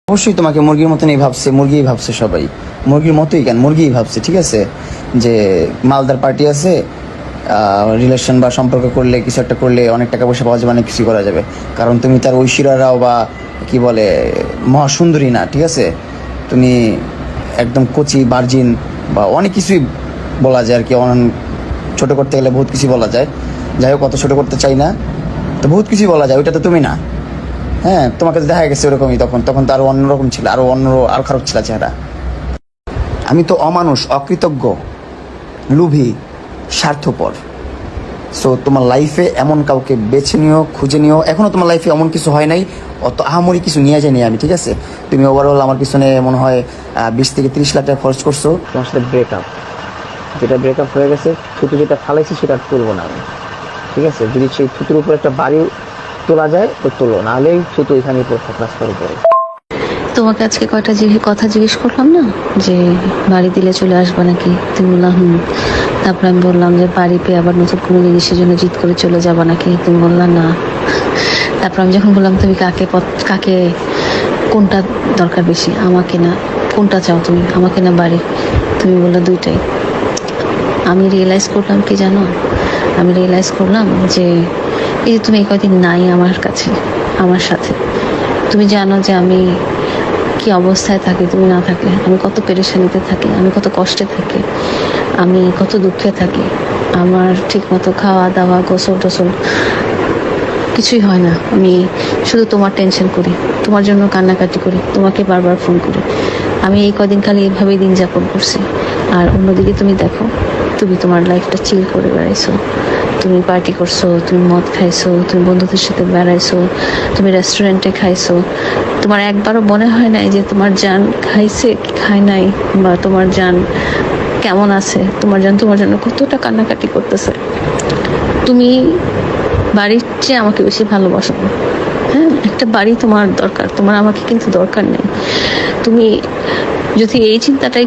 অবশ্যই তোমাকে মুরগির মতনই ভাবছে, মুরগিই ভাবছে সবাই, মুরগির মতোই কেন, মুরগিই ভাবছে। ঠিক আছে, যে মালদার পার্টি আছে, রিলেশন বা সম্পর্ক করলে, কিছু একটা করলে অনেক টাকা পয়সা পাওয়া যাবে, অনেক কিছু করা যাবে। কারণ তুমি তার ঐশ্বরিয়া রাও বা কি বলে মহাসুন্দরী না। ঠিক আছে, তুমি একদম কচি ভার্জিন বা অনেক কিছুই বলা যায় আর কি। ছোট করতে গেলে বহুত কিছু বলা যায়। যাই হোক, অত ছোট করতে চাই না, তো বহুত কিছুই বলা যায়। ওইটা তো তুমি না। হ্যাঁ, তোমাকে তো দেখা গেছে ওরকমই। তখন তখন তো আরো অন্যরকম ছিল, আরো খারাপ ছিল চেহারা। আমি তো অমানুষ, অকৃতজ্ঞ, লোভী, স্বার্থপর। সো তোমার লাইফে এমন কাউকে বেছে নিও, খুঁজে নিও। এখনো তোমার লাইফে এমন কিছু হয় নাই, অত আহামরি কিছু নিয়ে যায়নি আমি। ঠিক আছে, তুমি ওভারঅল আমার পিছনে মনে হয় 20 থেকে 30 লাখ টাকা খরচ করছো। তোমার সাথে ব্রেকআপ, যেটা ব্রেকআপ হয়ে গেছে, থুতু যেটা ফালাইছি সেটা আর তুলবো না আমি। ঠিক আছে, যদি সেই থুতুর উপর একটা বাড়ি তোলা যায় তো তোলো, নাহলে থুতু এখানে পড়ে থাক রাস্তার উপরে। তোমাকে আজকে কয়টা কথা জিজ্ঞেস করলাম না, যে বাড়ি দিলে চলে আসবা নাকি? তুমি বললাম হুম। তারপর আমি বললাম যে বাড়ি পেয়ে আবার নতুন কোনো জিনিসের জন্য জিদ করে চলে যাবা নাকি? তুমি বললাম না। তারপর আমি যখন বললাম তুমি কাকে কোনটা দরকার বেশি, আমাকে না কোনটা চাও তুমি, আমাকে না বাড়ি? তুমি বললে দুইটাই। আমি রিয়েলাইজ করলাম কি জানো, আমি রিয়েলাইজ করলাম যে এই যে তুমি এই কয়দিন নাই আমার কাছে, আমার সাথে, তুমি জানো যে আমি কি অবস্থায় থাকি তুমি না থাকলে, আমি কত পেরেশানিতে থাকি, আমি কত কষ্টে থাকি, আমি কত দুঃখে থাকি। আমার ঠিক মতো খাওয়া দাওয়া, গোসল টোসল কিছুই হয় না। আমি শুধু তোমার টেনশন করি, তোমার জন্য কান্নাকাটি করি, তোমাকে বারবার ফোন করি। আমি এই কদিন খালি এইভাবেই দিন যাপন করছি। আর অন্যদিকে তুমি দেখো, তুমি তোমার লাইফটা চিল করে বেড়াইছো, তুমি পার্টি করছো, তুমি মদ খাইছো, তুমি বন্ধুদের সাথে বেড়াইছো, তুমি রেস্টুরেন্টে খাইছো। তোমার একবারও মনে হয় নাই যে তোমার জান খাইছে কি খায় নাই, বা তোমার জান কেমন আছে, তোমার জান তোমার জন্য কতটা কান্নাকাটি করতেছে। তুমি বাড়ির চেয়ে আমাকে বেশি ভালোবাসো। হ্যাঁ, একটা বাড়ি তোমার দরকার, তোমার আমাকে কিন্তু দরকার নেই। তুমি যদি এই চিন্তাটাই